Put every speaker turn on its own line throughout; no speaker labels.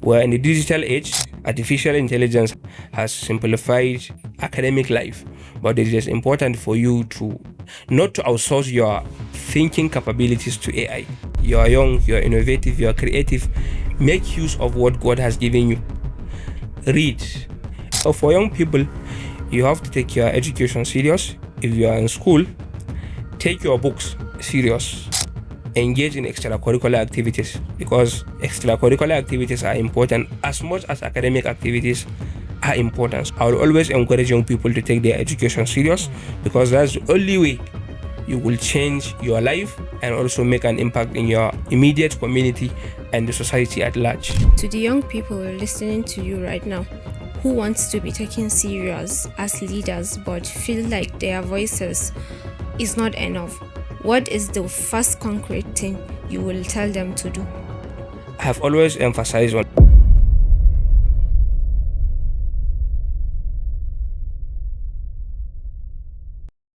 Where in the digital age, artificial intelligence has simplified academic life, but it is important for you to not to outsource your thinking capabilities to AI. You are young, you are innovative, you are creative. Make use of what God has given you. Read. So for young people, you have to take your education serious. If you are in school, take your books serious. Engage in extracurricular activities, because extracurricular activities are important as much as academic activities are important. I will always encourage young people to take their education serious, because that's the only way you will change your life and also make an impact in your immediate community and the society at large.
To the young people listening to you right now, who wants to be taken serious as leaders but feel like their voices is not enough, what is the first concrete thing you will tell them to do?
I have always emphasized on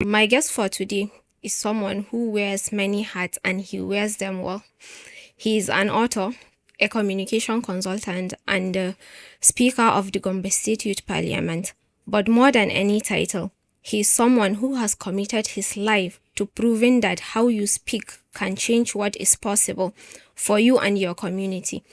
My guest for today is someone who wears many hats and he wears them well. He is an author, a communication consultant, and the Speaker of the Gombe State Youth Parliament. But more than any title, he is someone who has committed his life to proving that how you speak can change what is possible for you and your community.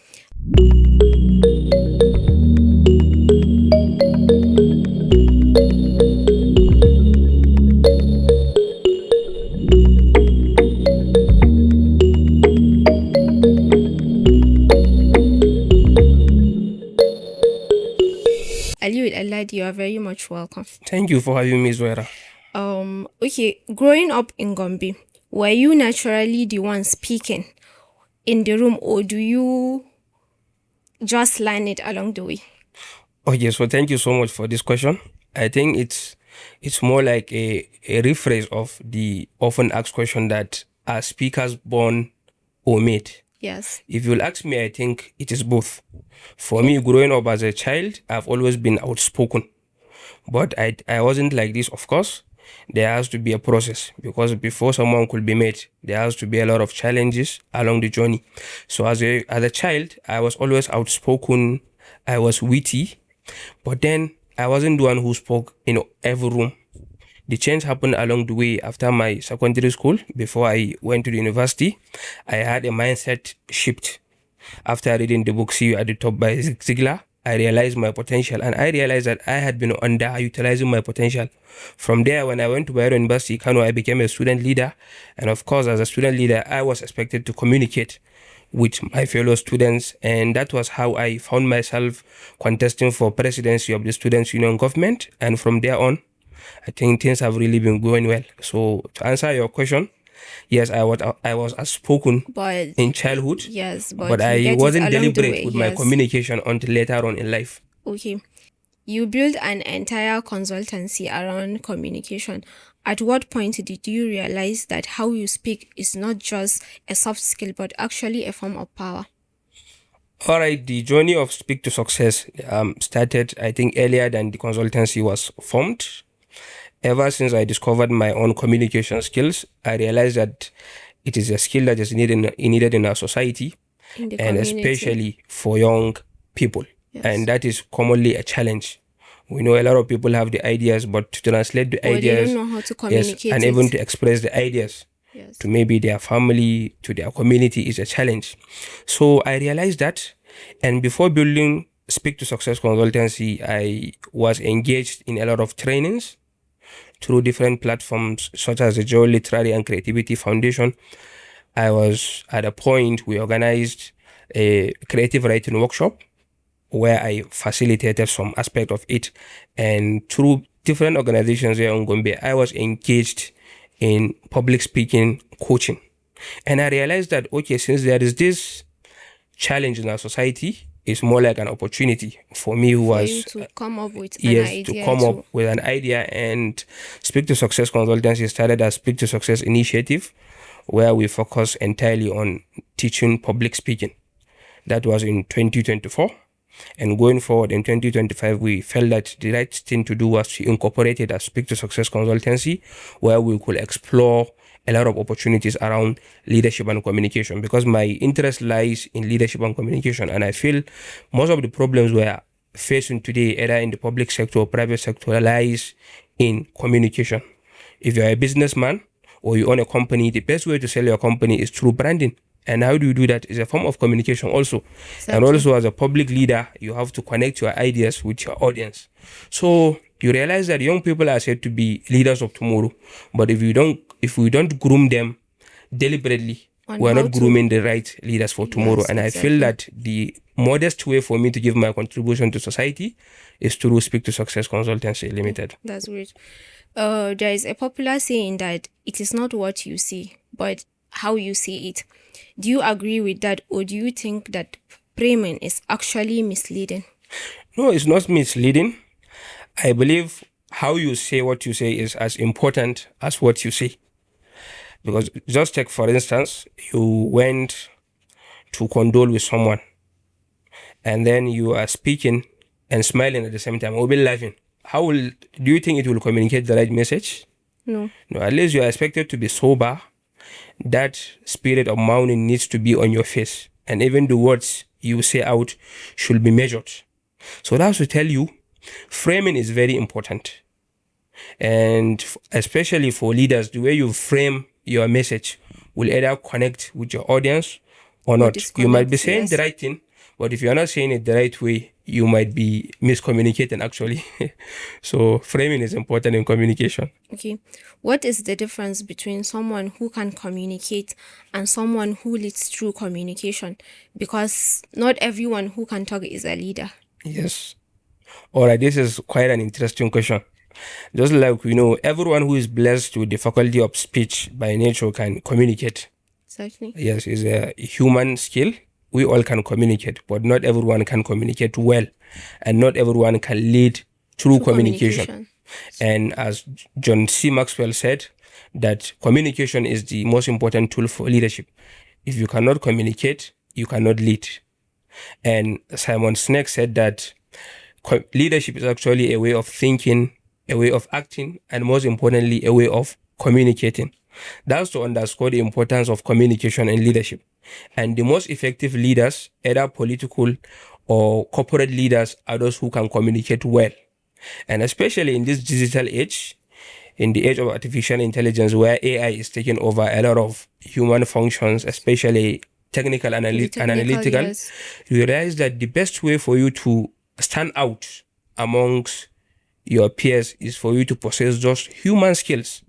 Aliyu Danladi, you are very much welcome.
Thank you for having me, Zuwaira.
Okay, growing up in Gombe, were you naturally the one speaking in the room, or do you just learn it along the way?
Okay, so thank you so much for this question. I think it's more like a rephrase of the often asked question that are speakers born or made?
Yes.
If you'll ask me, I think it is both. For me, growing up as a child, I've always been outspoken. But I wasn't like this, of course. There has to be a process, because before someone could be made, there has to be a lot of challenges along the journey. So as a child, I was always outspoken. I was witty, but then I wasn't the one who spoke in every room. The change happened along the way after my secondary school. Before I went to the university, I had a mindset shift. After reading the book See You at the Top by Zig Ziglar, I realized my potential, and I realized that I had been underutilizing my potential. From there, when I went to Bayero University, Kano, I became a student leader. And of course, as a student leader, I was expected to communicate with my fellow students. And that was how I found myself contesting for presidency of the Students' Union government. And from there on, I think things have really been going well. So to answer your question, yes, I was outspoken in childhood.
Yes,
but I wasn't deliberate with my communication until later on in life.
Okay. You built an entire consultancy around communication. At what point did you realize that how you speak is not just a soft skill, but actually a form of power?
All right, the journey of Speak to Success started, I think, earlier than the consultancy was formed. Ever since I discovered my own communication skills, I realized that it is a skill that is needed in our society, and especially for young people. Yes. And that is commonly a challenge. We know a lot of people have the ideas, but to translate the ideas,
they don't know how to communicate,
and even to express the ideas to maybe their family, to their community is a challenge. So I realized that, and before building Speak to Success Consultancy, I was engaged in a lot of trainings through different platforms such as the Joe Literary and Creativity Foundation. I was at a point we organized a creative writing workshop where I facilitated some aspect of it. And through different organizations here in Gombe, I was engaged in public speaking coaching. And I realized that, okay, since there is this challenge in our society, it's more like an opportunity for me
to come up with an idea.
To come up with an idea. And Speak to Success Consultancy started as Speak to Success Initiative, where we focus entirely on teaching public speaking. That was in 2024. And going forward in 2025, we felt that the right thing to do was to incorporate it as Speak to Success Consultancy, where we could explore a lot of opportunities around leadership and communication, because my interest lies in leadership and communication. And I feel most of the problems we're facing today, either in the public sector or private sector, lies in communication. If you're a businessman or you own a company, the best way to sell your company is through branding. And how do you do that? Is a form of communication also. Exactly. And also, as a public leader, you have to connect your ideas with your audience. So you realize that young people are said to be leaders of tomorrow, but if we don't groom them deliberately, we're not grooming the right leaders for tomorrow. Yes, and exactly. I feel that the modest way for me to give my contribution to society is to speak to Success Consultancy Ltd.
That's great. There is a popular saying that it is not what you see, but how you see it. Do you agree with that, or do you think that framing is actually misleading?
No, it's not misleading. I believe how you say what you say is as important as what you say. Because just take, for instance, you went to condole with someone, and then you are speaking and smiling at the same time, or be laughing. Do you think it will communicate the right message?
No.
No, at least you are expected to be sober. That spirit of mourning needs to be on your face, and even the words you say out should be measured. So that's to tell you, framing is very important. And especially for leaders, the way you frame your message will either connect with your audience or not. You might be saying the right thing, but if you're not saying it the right way, you might be miscommunicating actually. So framing is important in communication.
Okay. What is the difference between someone who can communicate and someone who leads through communication? Because not everyone who can talk is a leader.
Yes. All right, this is quite an interesting question. Just like, everyone who is blessed with the faculty of speech by nature can communicate.
Exactly.
Yes, it's a human skill. We all can communicate, but not everyone can communicate well, and not everyone can lead through communication. And as John C. Maxwell said, that communication is the most important tool for leadership. If you cannot communicate, you cannot lead. And Simon Sinek said that leadership is actually a way of thinking, a way of acting, and most importantly, a way of communicating. That's to underscore the importance of communication in leadership. And the most effective leaders, either political or corporate leaders, are those who can communicate well. And especially in this digital age, in the age of artificial intelligence, where AI is taking over a lot of human functions, especially technical and analytical, yes. You realize that the best way for you to stand out amongst your peers is for you to possess those human skills,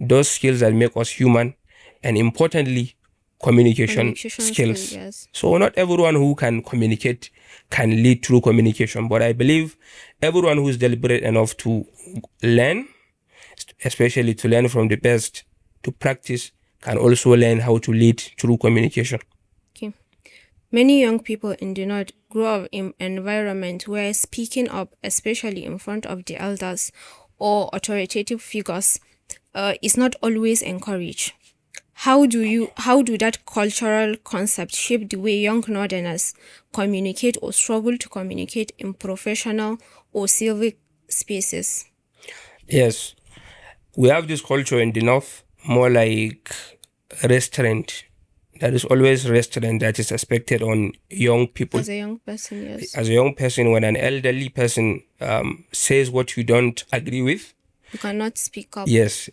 those skills that make us human, and importantly, communication skills. Yes. So not everyone who can communicate can lead through communication, but I believe everyone who is deliberate enough to learn, especially to learn from the best, to practice, can also learn how to lead through communication.
Okay. Many young people in the North grow up in an environment where speaking up, especially in front of the elders or authoritative figures, is not always encouraged. How do that cultural concept shape the way young Northerners communicate or struggle to communicate in professional or civic spaces?
Yes, we have this culture in the North, more like restraint. That is always restraint that is expected on young people.
As a young person, yes.
As a young person, when an elderly person says what you don't agree with,
you cannot speak up.
Yes,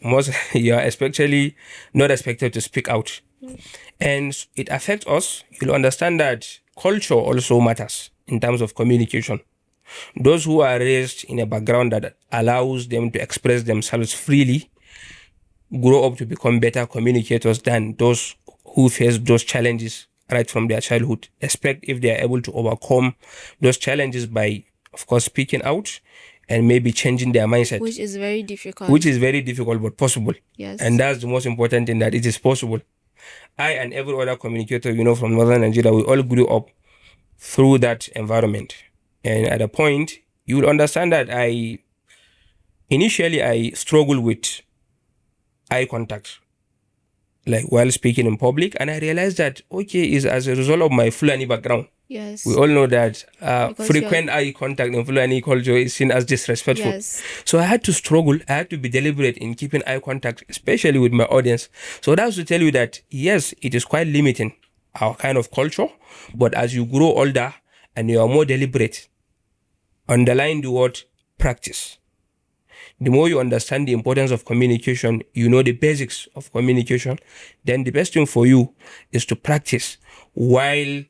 you are especially not expected to speak out. And it affects us. You'll understand that culture also matters in terms of communication. Those who are raised in a background that allows them to express themselves freely grow up to become better communicators than those who face those challenges right from their childhood. Expect if they are able to overcome those challenges by, of course, speaking out and maybe changing their mindset.
Which is very difficult.
Which is very difficult, but possible.
Yes.
And that's the most important thing, that it is possible. I and every other communicator, from Northern Nigeria, we all grew up through that environment. And at a point, you will understand that initially I struggled with eye contact. like while speaking in public, and I realized that okay, is as a result of my Fulani background.
Yes.
We all know that
Because
frequent eye contact in Fulani culture is seen as disrespectful.
Yes.
So I had to struggle. I had to be deliberate in keeping eye contact, especially with my audience. So that's to tell you that yes, it is quite limiting our kind of culture, but as you grow older and you are more deliberate, underline the word practice. The more you understand the importance of communication, you know the basics of communication, then the best thing for you is to practice while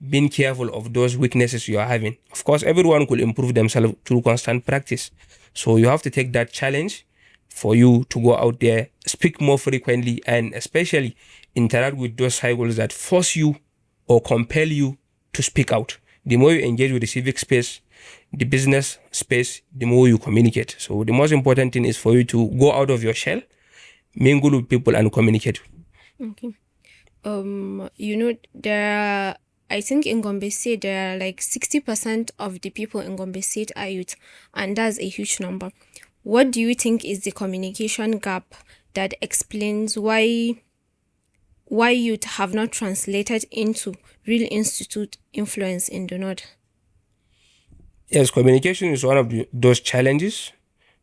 being careful of those weaknesses you are having. Of course, everyone could improve themselves through constant practice. So you have to take that challenge for you to go out there, speak more frequently, and especially interact with those cycles that force you or compel you to speak out. The more you engage with the civic space, the business space, the more you communicate. So the most important thing is for you to go out of your shell, mingle with people, and communicate.
Okay. There are, I think in Gombe State, there are like 60% of the people in Gombe State are youth, and that's a huge number. What do you think is the communication gap that explains why youth have not translated into real institute influence in the North?
Yes, communication is one of those challenges,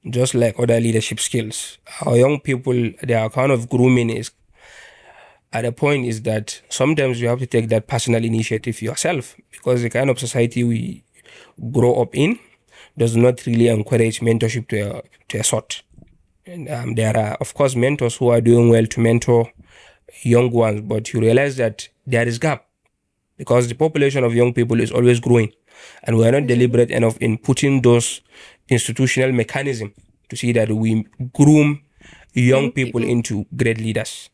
just like other leadership skills. Our young people, their kind of grooming is at a point is that sometimes you have to take that personal initiative yourself because the kind of society we grow up in does not really encourage mentorship to a sort. And there are, of course, mentors who are doing well to mentor young ones, but you realize that there is gap because the population of young people is always growing, and we are not deliberate enough in putting those institutional mechanisms to see that we groom young people into great leaders.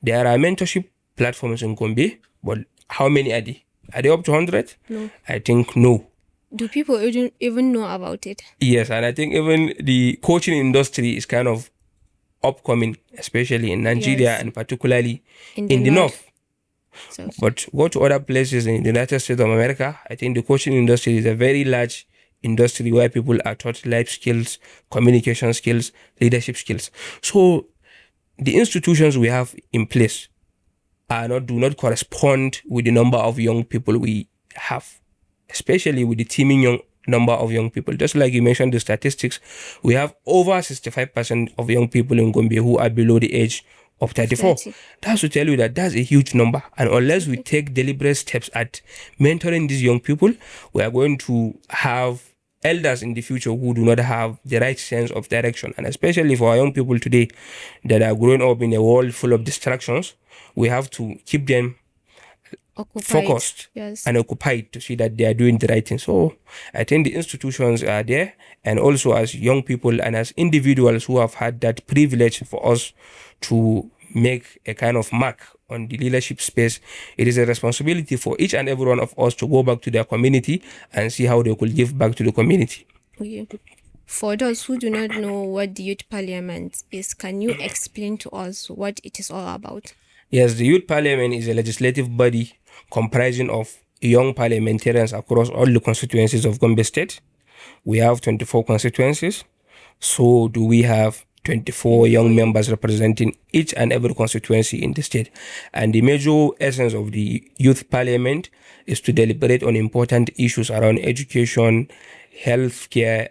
There are mentorship platforms in Gombe, but how many are they? Are they up to 100?
No.
I think no.
Do people even know about it?
Yes, and I think even the coaching industry is kind of upcoming, especially in Nigeria
Yes.
and particularly
In
in the north.
So,
But go to other places in the United States of America, I think the coaching industry is a very large industry where people are taught life skills, communication skills, leadership skills. So the institutions we have in place do not correspond with the number of young people we have, especially with the teeming young number of young people. Just like you mentioned the statistics, we have over 65% of young people in Gombe who are below the age of 34.
30.
That's to tell you that that's a huge number. And unless we take deliberate steps at mentoring these young people, we are going to have elders in the future who do not have the right sense of direction. And especially for our young people today that are growing up in a world full of distractions, we have to keep them focused and occupied to see that they are doing the right thing. So I think the institutions are there, and also as young people and as individuals who have had that privilege for us to make a kind of mark on the leadership space, it is a responsibility for each and every one of us to go back to their community and see how they could give back to the community.
Okay. For those who do not know what the Youth Parliament is, can you explain to us what it is all about?
Yes, the Youth Parliament is a legislative body comprising of young parliamentarians across all the constituencies of Gombe State. We have 24 constituencies. So do we have 24 young members representing each and every constituency in the state. And the major essence of the Youth Parliament is to deliberate on important issues around education, healthcare,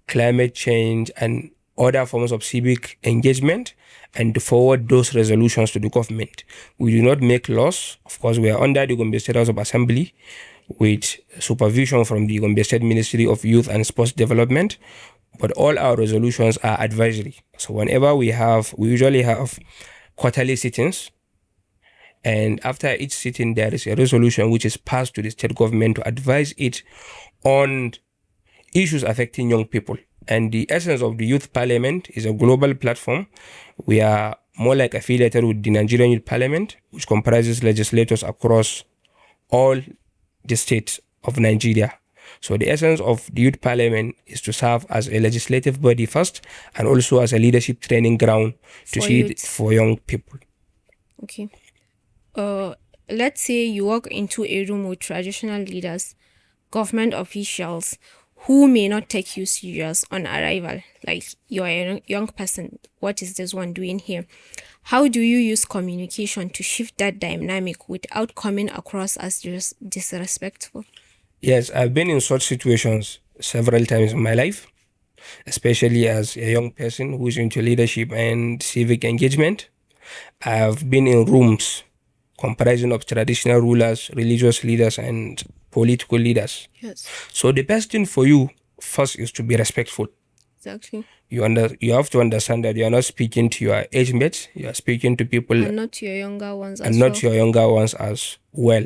climate change, and other forms of civic engagement, and to forward those resolutions to the government. We do not make laws. Of course, we are under the Gombe State House of Assembly with supervision from the Gombe State Ministry of Youth and Sports Development, but all our resolutions are advisory. So whenever we usually have quarterly sittings, and after each sitting, there is a resolution which is passed to the state government to advise it on issues affecting young people. And the essence of the Youth Parliament is a global platform. We are more like affiliated with the Nigerian Youth Parliament, which comprises legislators across all the states of Nigeria. So the essence of the Youth Parliament is to serve as a legislative body first, and also as a leadership training ground for young people.
Okay. Let's say you walk into a room with traditional leaders, government officials, who may not take you serious on arrival. Like, you're a young person, what is this one doing here? How do you use communication to shift that dynamic without coming across as disrespectful?
Yes, I've been in such situations several times in my life, especially as a young person who is into leadership and civic engagement. I've been in rooms comprising of traditional rulers, religious leaders, and political leaders.
Yes,
So the best thing for you first is to be respectful.
exactly.
You have to understand that you are not speaking to your age mates, you are speaking to people
And not your younger ones
and
as
not
well.
your younger ones as well.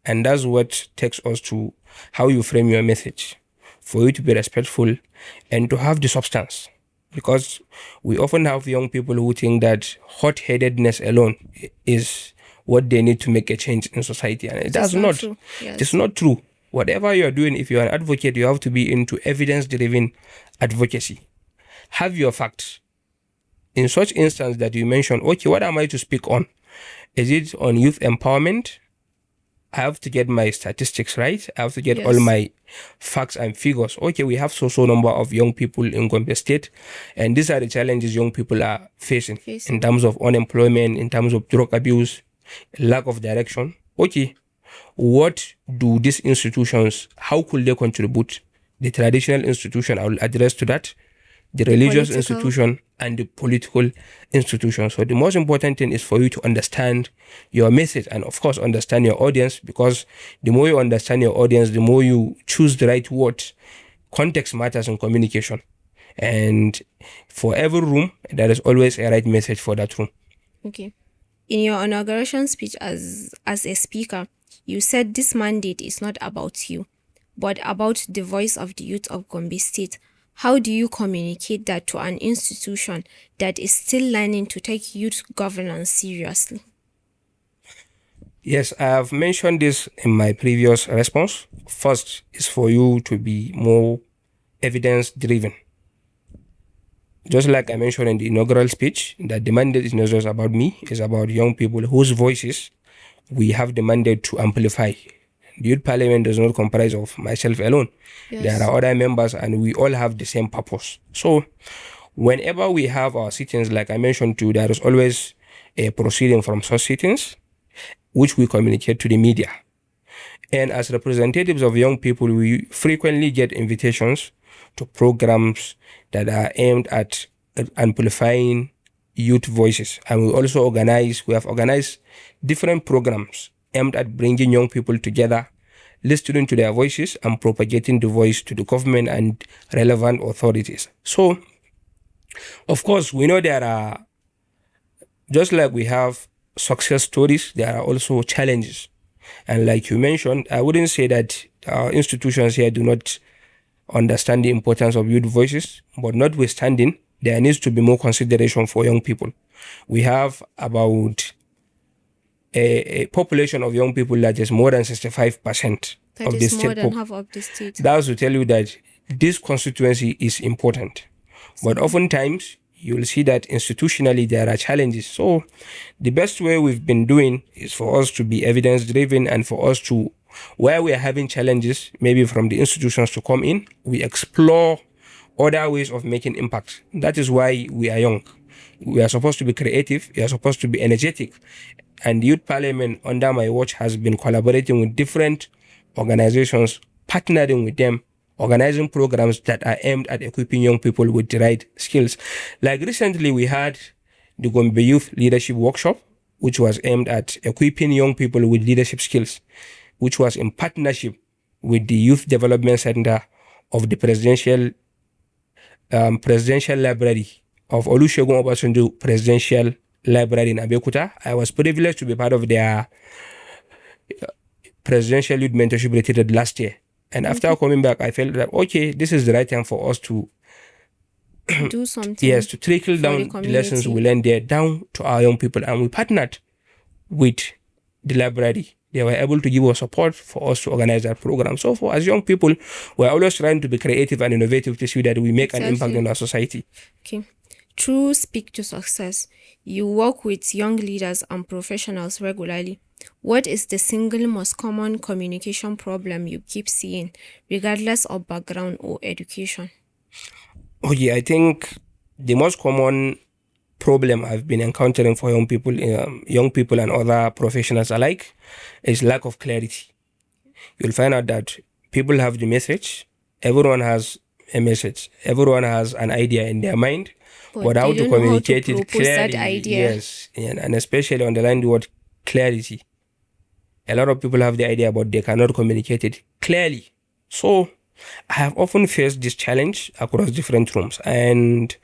And that's what takes us to how you frame your message. For you to be respectful and to have the substance. Because we often have young people who think that hot-headedness alone is what they need to make a change in society. And
It
that's
is not
not.
true.
It's
Yes.
not true. Whatever you're doing, if you're an advocate, you have to be into evidence-driven advocacy. Have your facts. In such instance that you mention, okay, what am I to speak on? Is it on youth empowerment? I have to get my statistics right. I have to get all
Yes.
my facts and figures. Okay, we have so number of young people in Gombe State, and these are the challenges young people are facing in terms of unemployment, in terms of drug abuse, lack of direction. Okay, what do these institutions, how could they contribute? The traditional institution, I will address to that. The religious
Political.
institution and the political institution. So the most important thing is for you to understand your message and of course understand your audience, because the more you understand your audience, the more you choose the right words. Context matters in communication. And for every room, there is always a right message for that room.
Okay. In your inauguration speech as a speaker, you said this mandate is not about you, but about the voice of the youth of Gombe State. How do you communicate that to an institution that is still learning to take youth governance seriously?
Yes, I have mentioned this in my previous response. First is for you to be more evidence driven. Just like I mentioned in the inaugural speech, that the mandate is not just about me, it's about young people whose voices we have the mandate to amplify. The Youth Parliament does not comprise of myself alone.
Yes.
There are other members and we all have the same purpose. So whenever we have our sittings, like I mentioned too, there is always a proceeding from such sittings, which we communicate to the media. And as representatives of young people, we frequently get invitations to programs that are aimed at amplifying youth voices. And we have organized different programs aimed at bringing young people together, listening to their voices and propagating the voice to the government and relevant authorities. So, of course, we know there are, just like we have success stories, there are also challenges. And like you mentioned, I wouldn't say that our institutions here do not understand the importance of youth voices, but notwithstanding, there needs to be more consideration for young people. We have about a population of young people that is more than 65%
That
of the
is more
state.
than half of the state.
That's to tell you that this constituency is important. But oftentimes, you will see that institutionally there are challenges. So the best way we've been doing is for us to be evidence driven and for us to, where we are having challenges, maybe from the institutions to come in, we explore other ways of making impact. That is why we are young. We are supposed to be creative. We are supposed to be energetic. And the Youth Parliament under my watch has been collaborating with different organizations, partnering with them, organizing programs that are aimed at equipping young people with the right skills. Like recently we had the Gombe Youth Leadership Workshop, which was aimed at equipping young people with leadership skills, which was in partnership with the Youth Development Center of the Presidential Library of Olusegun Obasanjo Presidential Library in Abeokuta. I was privileged to be part of their Presidential Youth Mentorship Retreat last year. And after coming back, I felt that, okay, this is the right time for us to
do something.
Yes, to trickle
for
down the lessons we learned there down to our young people. And we partnered with the library. They were able to give us support for us to organize that program. So for as young people, we're always trying to be creative and innovative to see that we make an impact in our society.
Okay. Through Speak to Success, you work with young leaders and professionals regularly. What is the single most common communication problem you keep seeing, regardless of background or education?
Okay, I think the most common problem I've been encountering for young people and other professionals alike, is lack of clarity. You'll find out that people have the message, everyone has a message, everyone has an idea in their mind,
But
but how
they
to
don't know how to
communicate it
propose that
clearly,
idea.
yes, and especially underline the word clarity. A lot of people have the idea, but they cannot communicate it clearly. So I have often faced this challenge across different rooms, and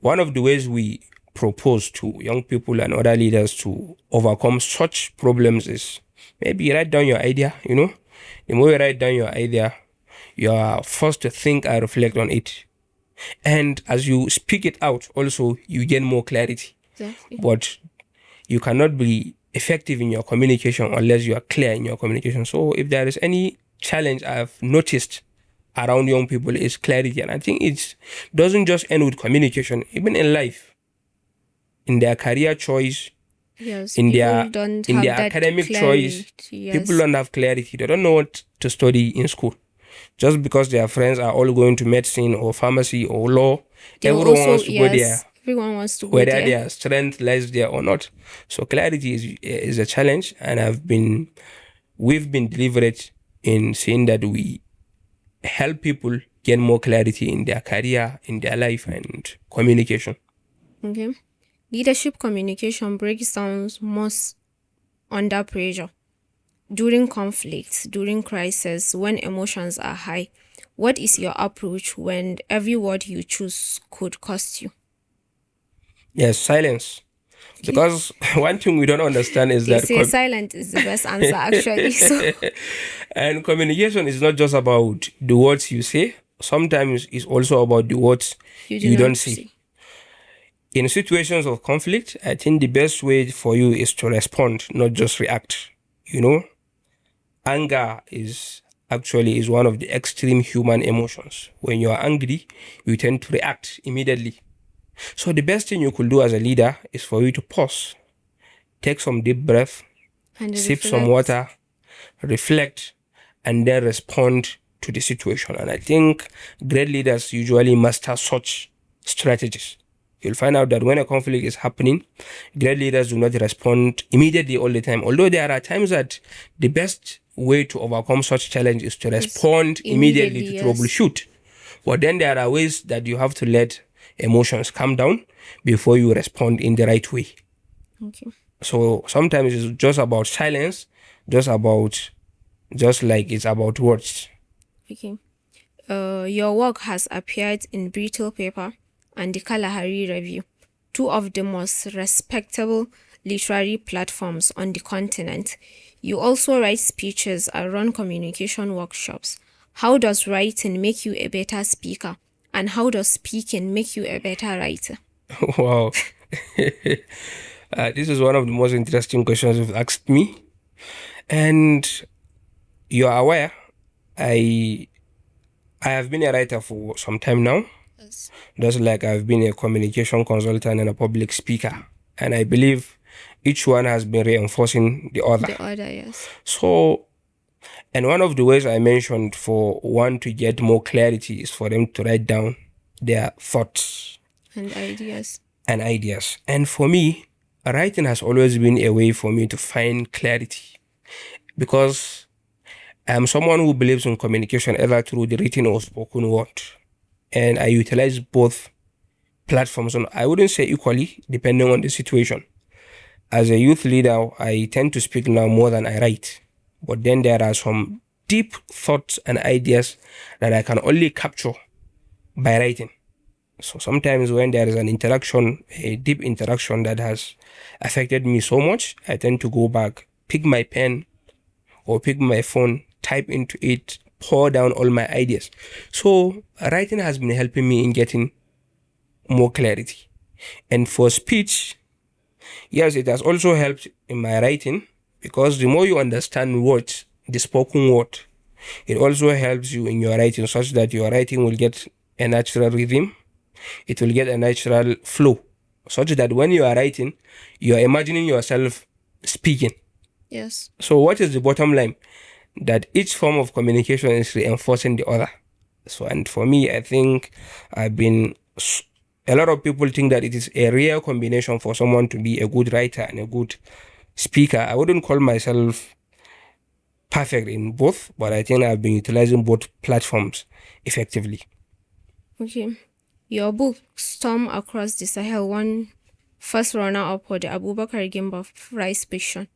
one of the ways we propose to young people and other leaders to overcome such problems is maybe write down your idea. The more you write down your idea, you are forced to think and reflect on it. And as you speak it out, also you gain more clarity.
Exactly.
But you cannot be effective in your communication unless you are clear in your communication. So if there is any challenge I've noticed around young people, is clarity. And I think it doesn't just end with communication, even in life, in their career choice,
Yes,
in
people
their
don't
in
have
their
that
academic choice.
clarity.
People
Yes.
don't have clarity. They don't know what to study in school. Just because their friends are all going to medicine or pharmacy or law,
They'll
everyone
also,
wants to go there,
yes, everyone wants to go
whether
there.
their strength lies there or not. So clarity is a challenge, and we've been deliberate in saying that we help people gain more clarity in their career, in their life, and communication.
Okay. Leadership communication breaks down most under pressure, during conflicts, during crisis, when emotions are high. What is your approach when every word you choose could cost you?
Yes, silence. Because one thing we don't understand is
They
that
say silent is the best answer, actually. So,
and communication is not just about the words you say. Sometimes it's also about the words
you do
you don't
not
say.
see.
In situations of conflict, I think the best way for you is to respond, not just react. You know, anger is one of the extreme human emotions. When you are angry, you tend to react immediately. So the best thing you could do as a leader is for you to pause, take some deep breath,
And
sip some
reflect.
water, reflect, and then respond to the situation. And I think great leaders usually master such strategies. You'll find out that when a conflict is happening, great leaders do not respond immediately all the time. Although there are times that the best way to overcome such challenge is to
Yes.
respond immediately to
Yes.
troubleshoot. But then there are ways that you have to let emotions calm down before you respond in the right way.
Okay.
So sometimes it's just about silence, just about just like it's about words.
Okay. Your work has appeared in Brittle Paper and the Kalahari Review, two of the most respectable literary platforms on the continent. You also write speeches and run communication workshops. How does writing make you a better speaker? And how does speaking make you a better writer?
Wow. This is one of the most interesting questions you've asked me. And you are aware, I I have been a writer for some time now.
Yes.
Just like I've been a communication consultant and a public speaker. And I believe each one has been reinforcing the other.
The other, yes.
So, and one of the ways I mentioned for one to get more clarity is for them to write down their thoughts
And ideas.
and ideas. And for me, writing has always been a way for me to find clarity, because I am someone who believes in communication either through the written or spoken word. And I utilize both platforms, and I wouldn't say equally, depending on the situation. As a youth leader, I tend to speak now more than I write. But then there are some deep thoughts and ideas that I can only capture by writing. So sometimes when there is an interaction, a deep interaction that has affected me so much, I tend to go back, pick my pen or pick my phone, type into it, pour down all my ideas. So writing has been helping me in getting more clarity. And for speech, yes, it has also helped in my writing, because the more you understand words, the spoken word, it also helps you in your writing, such that your writing will get a natural rhythm, it will get a natural flow, such that when you are writing, you are imagining yourself speaking.
Yes.
So what is the bottom line? That each form of communication is reinforcing the other. So, and for me, I think I've been. A lot of people think that it is a rare combination for someone to be a good writer and a good speaker. I wouldn't call myself perfect in both, but I think I've been utilizing both platforms effectively.
Okay. Your book, Storm Across the Sahel, won first runner-up for the Abubakar Gimba Prize fiction.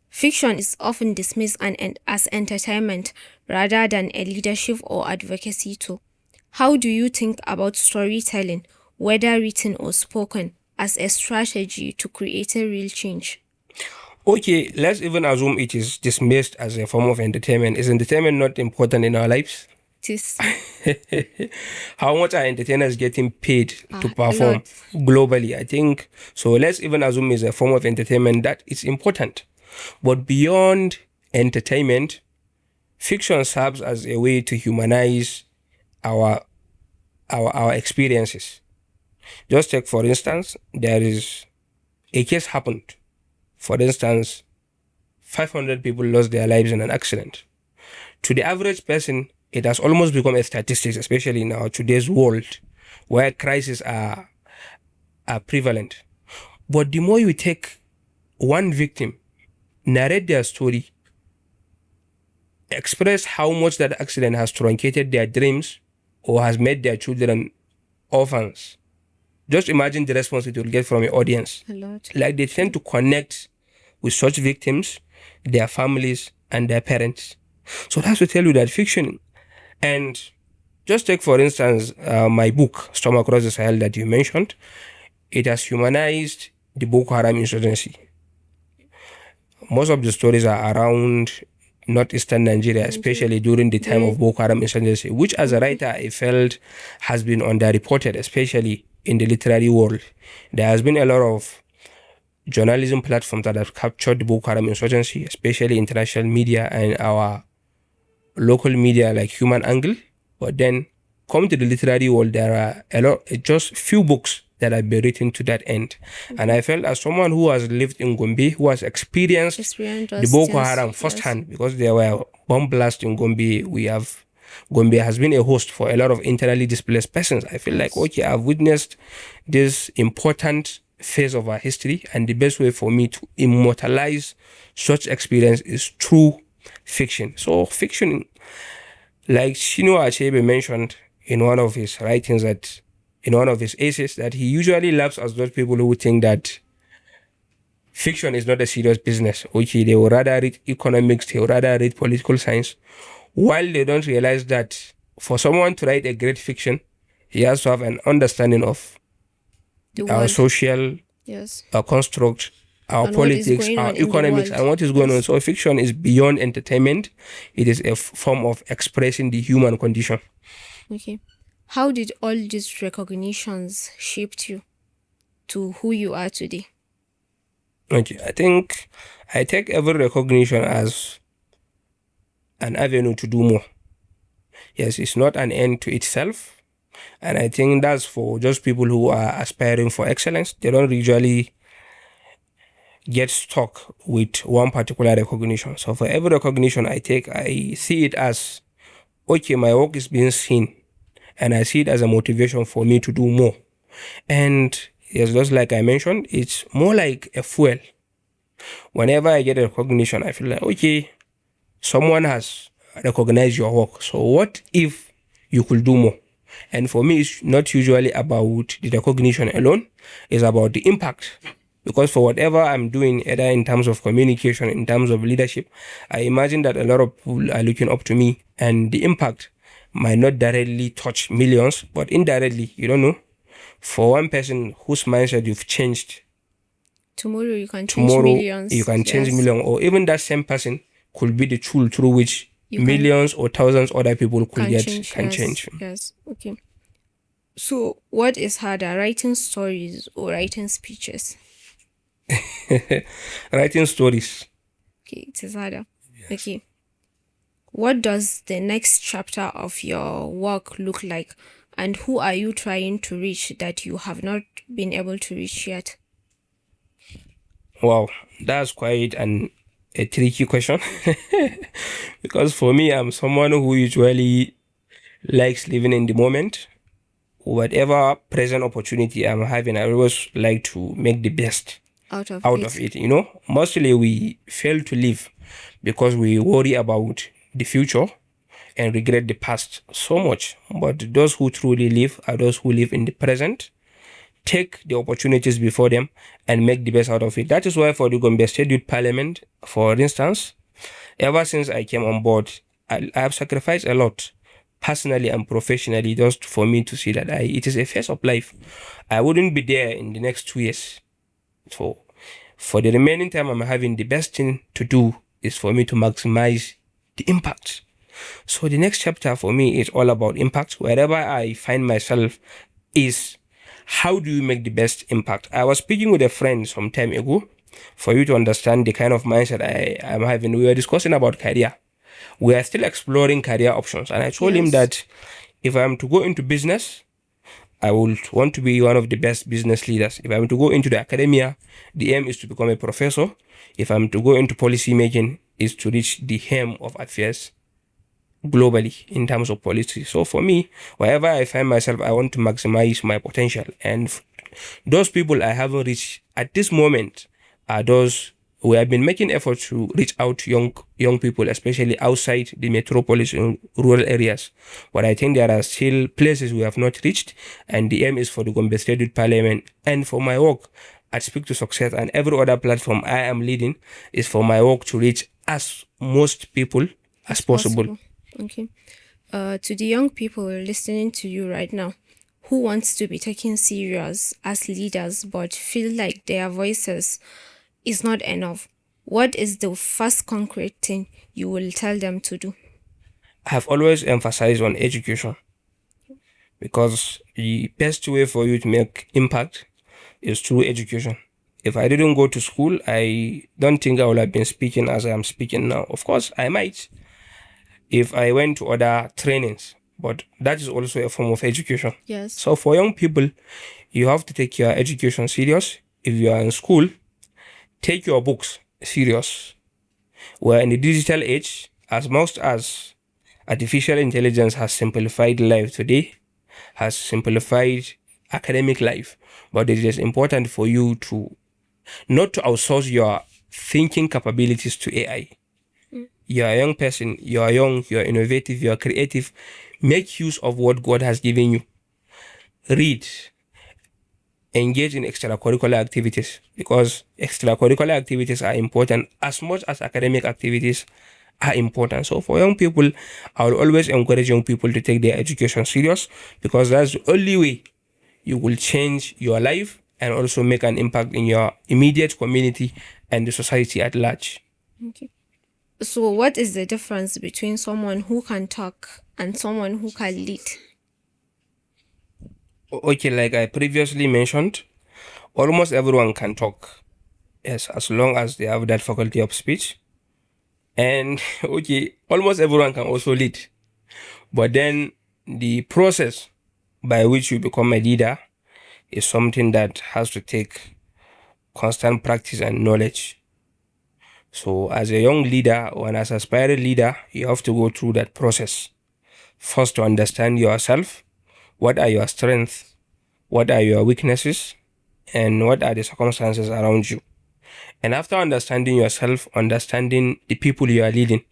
Fiction is often dismissed as entertainment rather than a leadership or advocacy tool. How do you think about storytelling, whether written or spoken, as a strategy to create a real change?
Okay, let's even assume it is dismissed as a form of entertainment. Is entertainment not important in our lives?
This
How much are entertainers getting paid to
a
perform
lot.
globally? I think so. Let's even assume it's a form of entertainment that is important. But beyond entertainment, fiction serves as a way to humanize our our experiences. Just take for instance, there is a case happened. For instance, 500 people lost their lives in an accident. To the average person, it has almost become a statistics, especially in our today's world, where crises are prevalent. But the more you take one victim, narrate their story, express how much that accident has truncated their dreams or has made their children orphans, just imagine the response it will get from your audience.
A lot.
Like they tend to connect with such victims, their families, and their parents. So that's to tell you that fiction. And just take, for instance, my book, Storm Across the Sahel, that you mentioned. It has humanized the Boko Haram insurgency. Most of the stories are around northeastern Nigeria, especially during the time of Boko Haram insurgency, which as a writer I felt has been underreported, especially in the literary world. There has been a lot of journalism platforms that have captured the Boko Haram insurgency, especially international media and our local media like Human Angle. But then come to the literary world, there are a lot, just few books that have been written to that end. And I felt as someone who has lived in Gombe, who has experienced the Boko Haram firsthand, because there were bomb blasts in Gombe. Gombe has been a host for a lot of internally displaced persons. I feel like, okay, I've witnessed this important phase of our history, and the best way for me to immortalize such experience is through fiction. So fiction, like Chinua Achebe mentioned in one of his writings, that in one of his essays, that he usually laughs at those people who think that fiction is not a serious business. Okay, they would rather read economics, they would rather read political science, while they don't realize that for someone to write a great fiction, he has to have an understanding of our social our construct, our
And
politics, our economics, and what is going on. So fiction is beyond entertainment. It is a form of expressing the human condition.
Okay. How did all these recognitions shape you to who you are today?
Okay, I think I take every recognition as an avenue to do more. Yes, it's not an end to itself. And I think that's for just people who are aspiring for excellence. They don't usually get stuck with one particular recognition. So for every recognition I take, I see it as, okay, my work is being seen, and I see it as a motivation for me to do more. And yes, just like I mentioned, it's more like a fuel. Whenever I get a recognition, I feel like, okay, someone has recognized your work. So what if you could do more? And for me, it's not usually about the recognition alone. It's about the impact. Because for whatever I'm doing, either in terms of communication, in terms of leadership, I imagine that a lot of people are looking up to me, and the impact might not directly touch millions, but indirectly, you don't know. For one person whose mindset you've changed,
tomorrow you can change millions.
You can change millions, or even that same person could be the tool through which millions or thousands other people could change.
Yes. Okay. So what is harder, writing stories or writing speeches?
Writing stories.
Okay, it is harder. Yes. Okay. What does the next chapter of your work look like, and who are you trying to reach that you have not been able to reach yet?
Wow, that's quite a tricky question because for me, I'm someone who usually likes living in the moment. Whatever present opportunity I'm having, I always like to make the best
Out of
out of
it.
it. Mostly we fail to live because we worry about the future and regret the past so much. But those who truly live are those who live in the present, take the opportunities before them, and make the best out of it. That is why for the Gombe State Youth Parliament, for instance, ever since I came on board, I have sacrificed a lot personally and professionally just for me to see that it is a phase of life. I wouldn't be there in the next 2 years. So for the remaining time I'm having, the best thing to do is for me to maximize the impact. So the next chapter for me is all about impact. Wherever I find myself is how do you make the best impact? I was speaking with a friend some time ago for you to understand the kind of mindset I am having. We were discussing about career. We are still exploring career options. And I told him
Yes.
that if I am to go into business, I would want to be one of the best business leaders. If I'm to go into the academia, the aim is to become a professor. If I'm to go into policy making, is to reach the hem of affairs globally in terms of policy. So for me, wherever I find myself, I want to maximize my potential. And those people I haven't reached at this moment are those we have been making efforts to reach out to young people, especially outside the metropolis in rural areas. But I think there are still places we have not reached, and the aim is for the Gombe State Youth Parliament and for my work at Speak to Success and every other platform I am leading is for my work to reach as most people as possible.
Okay. To the young people listening to you right now, who wants to be taken serious as leaders but feel like their voices is not enough, what is the first concrete thing you will tell them to do?
I have always emphasized on education because the best way for you to make impact is through education. If I didn't go to school, I don't think I would have been speaking as I am speaking now. Of course, I might if I went to other trainings, but that is also a form of education.
Yes.
So for young people, you have to take your education serious. If you are in school, take your books serious. We're in the digital age, as much as artificial intelligence has simplified life today, has simplified academic life, but it is important for you to not to outsource your thinking capabilities to AI. You're a young person, you're young, you're innovative, you're creative. Make use of what God has given you. Read, engage in extracurricular activities because extracurricular activities are important as much as academic activities are important. So for young people, I will always encourage young people to take their education serious because that's the only way you will change your life and also make an impact in your immediate community and the society at large.
Okay. So, what is the difference between someone who can talk and someone who can lead?
Okay, like I previously mentioned, almost everyone can talk. Yes, as long as they have that faculty of speech. And okay, almost everyone can also lead. But then the process by which you become a leader is something that has to take constant practice and knowledge. So as a young leader or as an aspiring leader, you have to go through that process. First to understand yourself, what are your strengths, what are your weaknesses, and what are the circumstances around you. And after understanding yourself, understanding the people you are leading,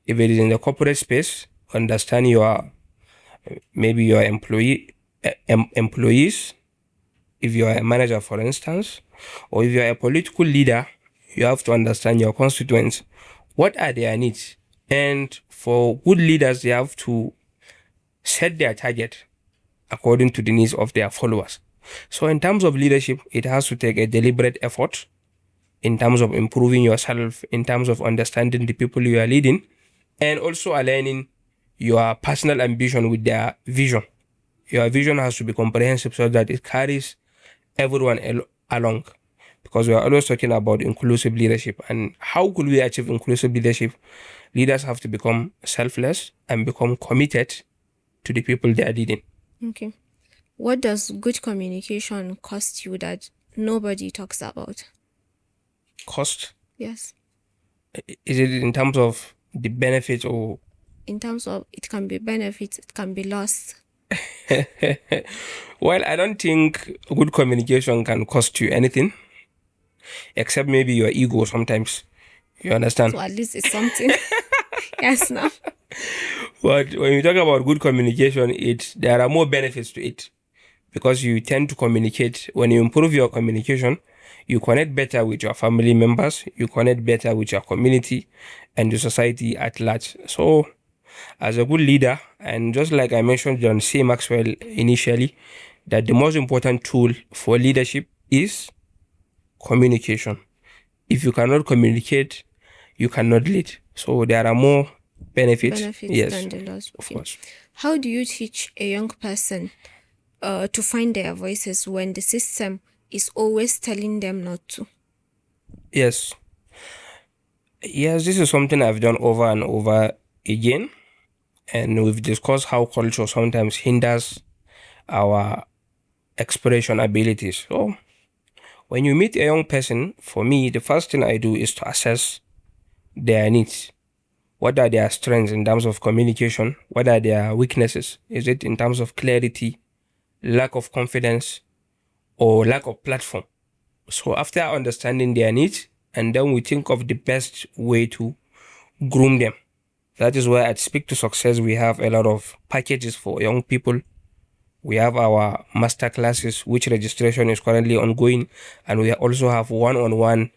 if it is in the corporate space, understand your maybe your employees. If you are a manager, for instance, or if you are a political leader, you have to understand your constituents. What are their needs? And for good leaders, they have to set their target according to the needs of their followers. So in terms of leadership, it has to take a deliberate effort in terms of improving yourself, in terms of understanding the people you are leading, and also aligning your personal ambition with their vision. Your vision has to be comprehensive so that it carries everyone along. Because we are always talking about inclusive leadership. And how could we achieve inclusive leadership? Leaders have to become selfless and become committed to the people they are leading.
Okay. What does good communication cost you that nobody talks about?
Cost?
Yes.
Is it in terms of the benefits or?
In terms of, it can be benefits, it can be loss.
Well, I don't think good communication can cost you anything, except maybe your ego sometimes. You understand?
So at least it's something. Yes, no.
But when you talk about good communication, there are more benefits to it because you tend to communicate. When you improve your communication, you connect better with your family members, you connect better with your community and the society at large. So, as a good leader, and just like I mentioned John C. Maxwell initially, that the most important tool for leadership is communication. If you cannot communicate, you cannot lead. So there are more benefits. Yes,
than the loss.
of
Okay.
course.
How do you teach a young person to find their voices when the system is always telling them not to?
Yes. Yes, this is something I've done over and over again. And we've discussed how culture sometimes hinders our expression abilities. So when you meet a young person, for me, the first thing I do is to assess their needs. What are their strengths in terms of communication? What are their weaknesses? Is it in terms of clarity, lack of confidence, or lack of platform? So after understanding their needs, and then we think of the best way to groom them. That is why at Speak to Success, we have a lot of packages for young people. We have our master classes, which registration is currently ongoing, and we also have one-on-one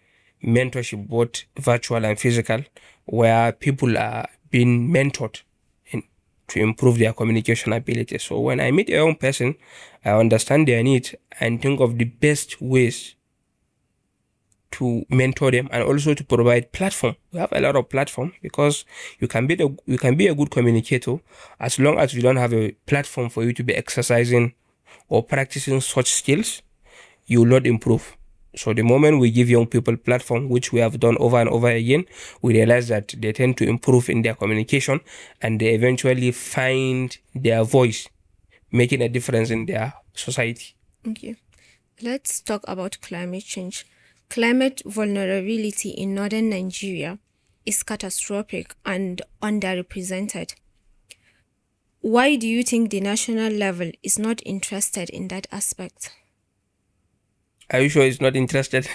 mentorship, both virtual and physical, where people are being mentored to improve their communication ability. So when I meet a young person, I understand their needs and think of the best ways to mentor them and also to provide platform. We have a lot of platform because you can be a good communicator as long as you don't have a platform for you to be exercising or practicing such skills, you will not improve. So the moment we give young people platform, which we have done over and over again, we realize that they tend to improve in their communication and they eventually find their voice, making a difference in their society.
Okay. Let's talk about climate change. Climate vulnerability in northern Nigeria is catastrophic and underrepresented. Why do you think the national level is not interested in that aspect?
Are you sure it's not interested?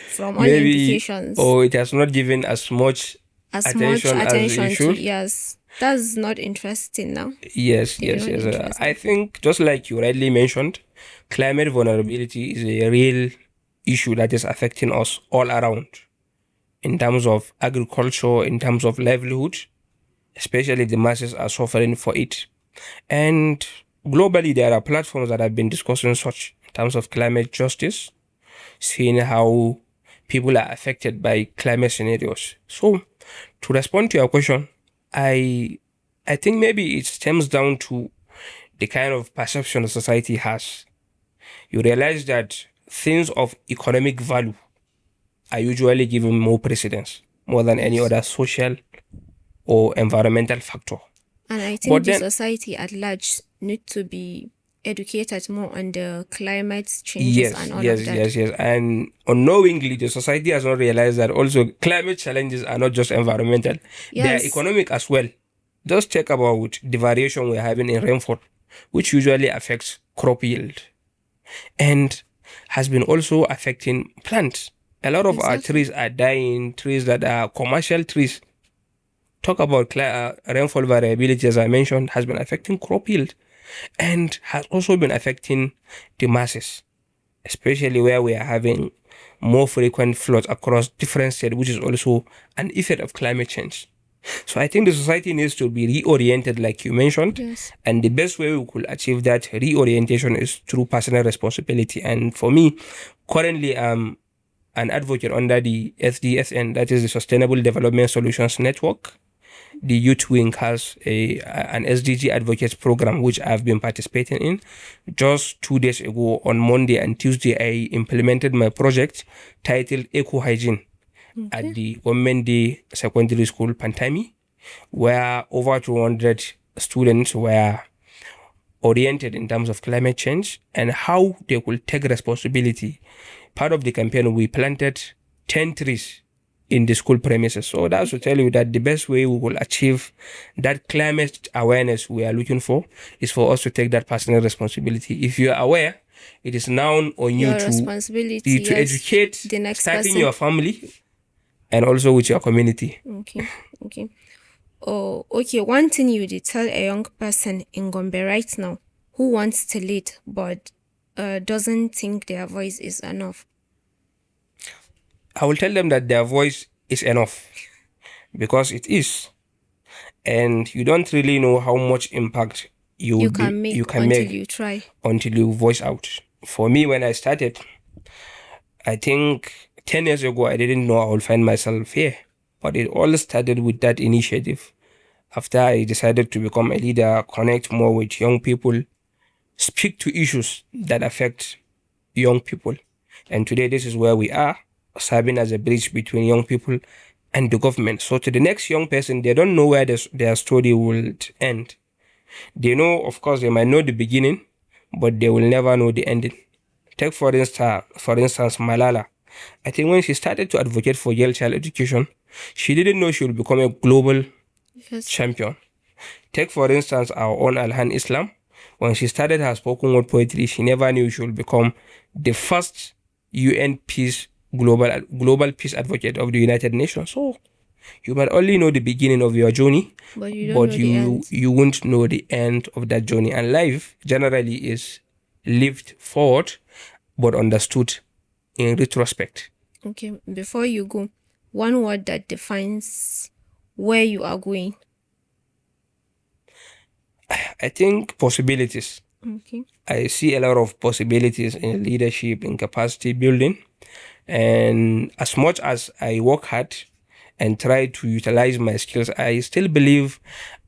From all
Maybe,
indications,
or it has not given as much
as much
attention as it
attention to,
should.
yes, that's not interesting now.
Yes,
They're
yes,
not
yes.
interested.
I think just like you rightly mentioned, climate vulnerability is a real issue that is affecting us all around in terms of agriculture, in terms of livelihood, especially the masses are suffering for it. And globally, there are platforms that have been discussing such in terms of climate justice, seeing how people are affected by climate scenarios. So, to respond to your question, I I think maybe it stems down to the kind of perception society has. You realize that things of economic value are usually given more precedence more than any
Yes.
other social or environmental factor.
And I think
But
the
then,
society at large need to be educated more on the climate changes and all of that.
yes. And unknowingly, the society has not realized that also climate challenges are not just environmental, they are
Yes.
economic as well. Just check about the variation we're having in rainfall, which usually affects crop yield and has been also affecting plants. A lot of our
Exactly.
trees are dying, trees that are commercial trees. Talk about rainfall variability, as I mentioned, has been affecting crop yield and has also been affecting the masses, especially where we are having more frequent floods across different states, which is also an effect of climate change. So I think the society needs to be reoriented, like you mentioned,
Yes.
and the best way we could achieve that reorientation is through personal responsibility. And for me, currently, I'm an advocate under the SDSN, that is the Sustainable Development Solutions Network. The youth wing has an SDG advocates program which I've been participating in. Just 2 days ago, on Monday and Tuesday, I implemented my project titled Eco Hygiene at the Gombe Secondary School, Pantami, where over 200 students were oriented in terms of climate change and how they could take responsibility. Part of the campaign, we planted 10 trees in the school premises. So that's to tell you that the best way we will achieve that climate awareness we are looking for is for us to take that personal responsibility. If you are aware, it is now on you
Your
to
responsibility, yes,
educate
the next
starting
person.
your family and also with your community.
Okay. Oh, okay. One thing you did tell a young person in Gombe right now who wants to lead but doesn't think their voice is enough.
I will tell them that their voice is enough because it is, and you don't really know how much impact you
can make until you try.
Until you voice out. For me, when I started, I think 10 years ago, I didn't know I would find myself here. But it all started with that initiative. After I decided to become a leader, connect more with young people, speak to issues that affect young people. And today, this is where we are, serving as a bridge between young people and the government. So to the next young person, they don't know where their story will end. They know, of course, they might know the beginning, but they will never know the ending. Take for instance, Malala. I think when she started to advocate for girl child education, she didn't know she would become a global champion. Take for instance our own Alhan Islam. When she started her spoken word poetry, she never knew she would become the first UN peace global peace advocate of the United Nations. So you might only know the beginning of your journey,
but you
won't know the end of that journey. And life generally is lived forward but understood in retrospect.
Okay, before you go, one word that defines where you are going.
I think possibilities.
Okay.
I see a lot of possibilities in leadership, in capacity building. And as much as I work hard and try to utilize my skills, I still believe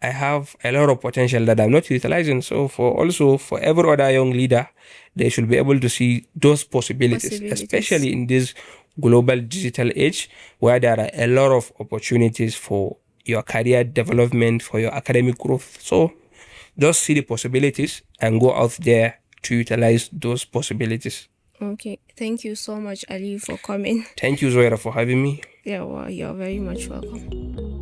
I have a lot of potential that I'm not utilizing. So for every other young leader, they should be able to see those possibilities. Especially in this global digital age where there are a lot of opportunities for your career development, for your academic growth. So just see the possibilities and go out there to utilize those possibilities.
Okay, thank you so much, Ali, for coming.
Thank you, Zuwaira, for having me.
Yeah, well, you're very much welcome.